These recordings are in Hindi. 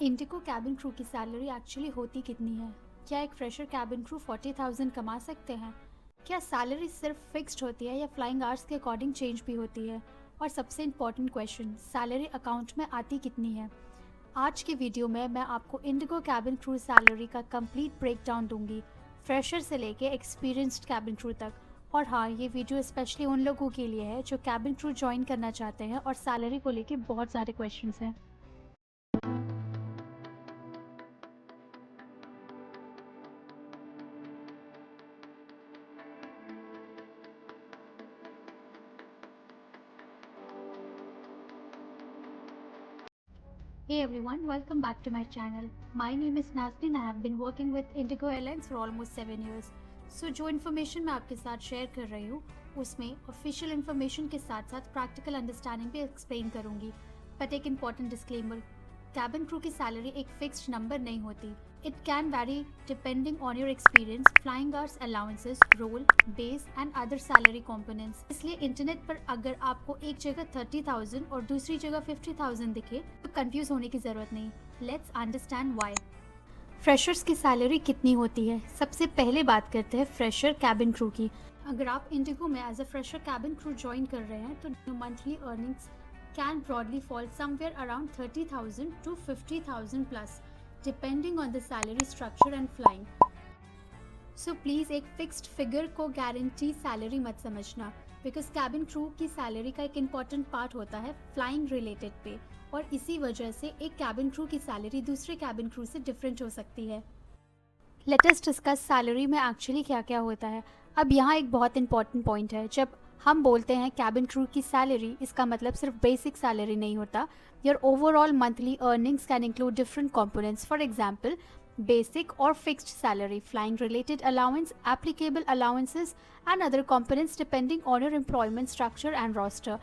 इंडिगो कैबिन क्रू की सैलरी एक्चुअली होती कितनी है? क्या एक फ्रेशर कैबिन क्रू 40,000 कमा सकते हैं? क्या सैलरी सिर्फ फिक्स्ड होती है या फ्लाइंग आवर्स के अकॉर्डिंग चेंज भी होती है? और सबसे इम्पॉर्टेंट क्वेश्चन, सैलरी अकाउंट में आती कितनी है? आज के वीडियो में मैं आपको इंडिगो कैबिन क्रू सैलरी का कंप्लीट ब्रेकडाउन दूंगी, फ्रेशर से लेके एक्सपीरियंस्ड कैबिन क्रू तक। और हाँ, ये वीडियो स्पेशली उन लोगों के लिए है जो कैबिन क्रू ज्वाइन करना चाहते हैं और सैलरी को लेके बहुत सारे क्वेश्चंस हैं। Hey everyone, welcome back to my channel. My name is Nazneen. I have been working with Indigo Airlines for almost 7 years. So जो इन्फॉर्मेशन मैं आपके साथ शेयर कर रही हूँ उसमें ऑफिशियल इन्फॉर्मेशन के साथ साथ प्रैक्टिकल अंडरस्टैंडिंग भी एक्सप्लेन करूँगी। बट एक इम्पॉर्टेंट डिस्क्लेमर, कैबिन क्रू की सैलरी एक फिक्स्ड नंबर नहीं होती। It can vary depending on your experience, flying hours, allowances, role, base and other salary components. इसलिए इंटरनेट पर अगर आपको एक जगह 30,000 और दूसरी जगह 50,000 दिखे तो कंफ्यूज होने की जरूरत नहीं। Let's understand why. फ्रेशर्स की सैलरी कितनी होती है? सबसे पहले बात करते हैं फ्रेशर कैबिन क्रू की। अगर आप इंडिगो में as a fresher cabin crew join कर रहे हैं तो monthly earnings can broadly fall somewhere around 30,000 to 50,000 plus, depending on the salary structure and flying. So please एक फिक्स्ड फिगर को गारंटी सैलरी मत समझना, बिकॉज कैबिन क्रू की सैलरी का एक इम्पॉर्टेंट पार्ट होता है फ्लाइंग रिलेटेड पे, और इसी वजह से एक कैबिन क्रू की सैलरी दूसरे कैबिन क्रू से डिफरेंट हो सकती है। लेट अस डिस्कस सैलरी में एक्चुअली क्या क्या होता है। अब यहाँ एक बहुत इंपॉर्टेंट पॉइंट है, जब हम बोलते हैं कैबिन क्रू की सैलरी, इसका मतलब सिर्फ बेसिक सैलरी नहीं होता। Your overall monthly earnings can include different components, for example basic or fixed salary, flying related allowance, applicable allowances and other components depending on your employment structure and roster.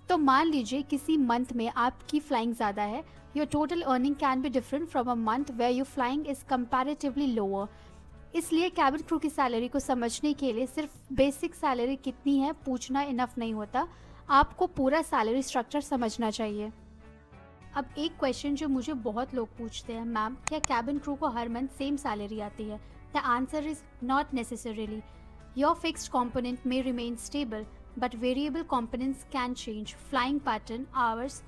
तो मान लीजिए किसी मंथ में आपकी फ्लाइंग ज़्यादा है, your total earning can be different from a month where your flying is comparatively lower. इसलिए कैबिन क्रू की सैलरी को समझने के लिए सिर्फ बेसिक सैलरी कितनी है पूछना इनफ नहीं होता, आपको पूरा सैलरी स्ट्रक्चर समझना चाहिए। अब एक क्वेश्चन जो मुझे बहुत लोग पूछते हैं, मैम क्या कैबिन क्रू को हर मंथ सेम सैलरी आती है? The answer is not necessarily. Your fixed component may remain stable but variable components can change, flying pattern, hours,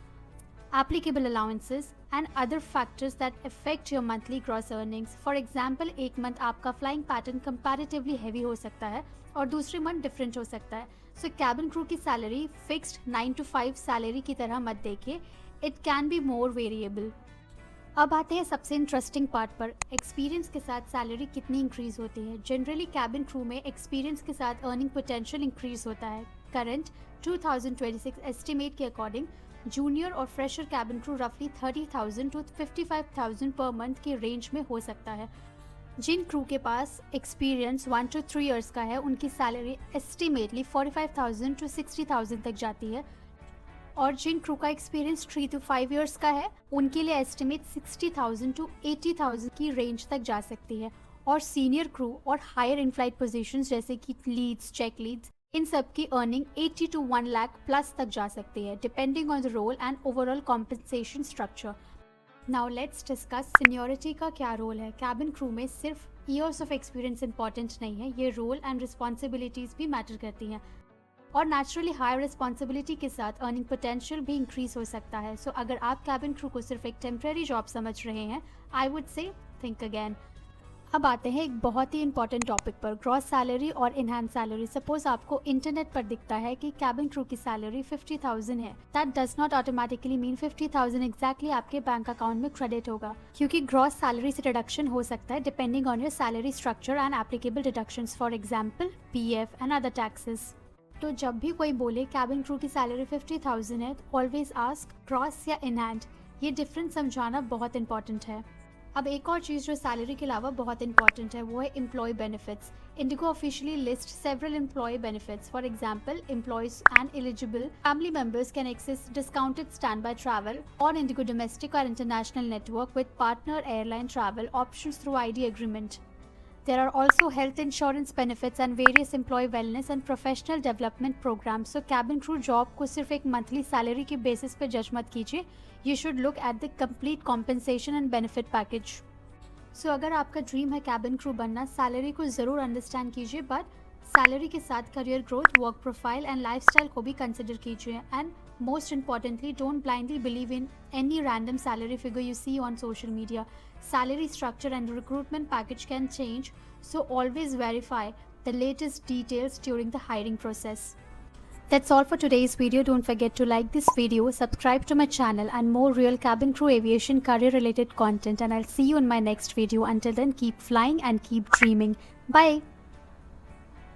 applicable allowances and other factors that affect your monthly gross earnings. For example, एक मंथ आपका फ्लाइंग पैटर्न कंपैरेटिवली हैवी हो सकता है और दूसरे मंथ डिफरेंट हो सकता है। सो कैबिन क्रू की सैलरी फिक्स्ड 9 to 5 सैलरी की तरह मत देखिए, it can be more variable. अब आते हैं सबसे इंटरेस्टिंग पार्ट पर, एक्सपीरियंस के साथ सैलरी कितनी इंक्रीज होती है। जनरली कैबिन क्रू में एक्सपीरियंस के साथ अर्निंग पोटेंशियल इंक्रीज होता है। करंट 2026 एस्टिमेट के अकॉर्डिंग जूनियर और फ्रेशर कैबिन क्रू रफली 30,000 to 55,000 पर मंथ के रेंज में हो सकता है। जिन क्रू के पास एक्सपीरियंस 1 to 3 ईयर्स का है उनकी सैलरी एस्टिमेटली 45,000 to 60,000 तक जाती है, और जिन क्रू का एक्सपीरियंस 3 to 5 ईयर्स का है उनके लिए एस्टिमेट 60,000 to 80,000 की रेंज तक जा सकती है। और सीनियर क्रू और हायर इन फ्लाइट पोजिशंस जैसे कि लीड्स, चेक लीड्स, इन सब की अर्निंग 80 to 1 लाख प्लस तक जा सकती है, depending on the role and overall compensation structure. Now let's discuss seniority का क्या रोल है। कैबिन क्रू में सिर्फ ईयर्स ऑफ एक्सपीरियंस इंपॉर्टेंट नहीं है, ये रोल एंड रिस्पॉन्सिबिलिटीज भी मैटर करती हैं, और नेचुरली हायर रिस्पॉन्सिबिलिटी के साथ अर्निंग पोटेंशियल भी इंक्रीज हो सकता है। सो अगर आप कैबिन क्रू को सिर्फ एक टेम्प्रेरी जॉब समझ रहे हैं, I would say think again. अब आते हैं एक बहुत ही इंपॉर्टेंट टॉपिक पर, ग्रॉस सैलरी और इनहैंस सैलरी। सपोज आपको इंटरनेट पर दिखता है कि कैबिन क्रू की सैलरी 50,000 है, that does not automatically mean 50,000 exactly आपके बैंक अकाउंट में क्रेडिट होगा, क्योंकि ग्रॉस सैलरी से डिडक्शन हो सकता है depending on your salary structure and applicable deductions, for example PF and other taxes. तो जब भी कोई बोले कैबिन क्रू की सैलरी 50,000 है, तो ऑलवेज आस्क ग्रॉस या इनहैंड, ये डिफरेंस समझाना बहुत इंपॉर्टेंट है। अब एक और चीज़ जो सैलरी के अलावा बहुत इंपॉर्टेंट है वो है employee benefits. IndiGo officially list several employee benefits, for example employees and eligible family members can access discounted standby travel on IndiGo domestic और international network with partner airline travel options through ID agreement. There are also health insurance benefits and various employee wellness and professional development programs. So cabin crew job को सिर्फ एक monthly salary के basis पे judge मत कीजिए. You should look at the complete compensation and benefit package. So अगर आपका ड्रीम है कैबिन क्रू बनना, सैलरी को ज़रूर अंडरस्टैंड कीजिए, बट सैलरी के साथ career growth, work profile and lifestyle को भी कंसिडर कीजिए. And most importantly, don't blindly believe in any random salary figure you see on social media. Salary structure and recruitment package can change, so always verify the latest details during the hiring process. That's all for today's video. Don't forget to like this video, subscribe to my channel and more real cabin crew aviation career related content, and I'll see you in my next video. Until then, keep flying and keep dreaming. Bye.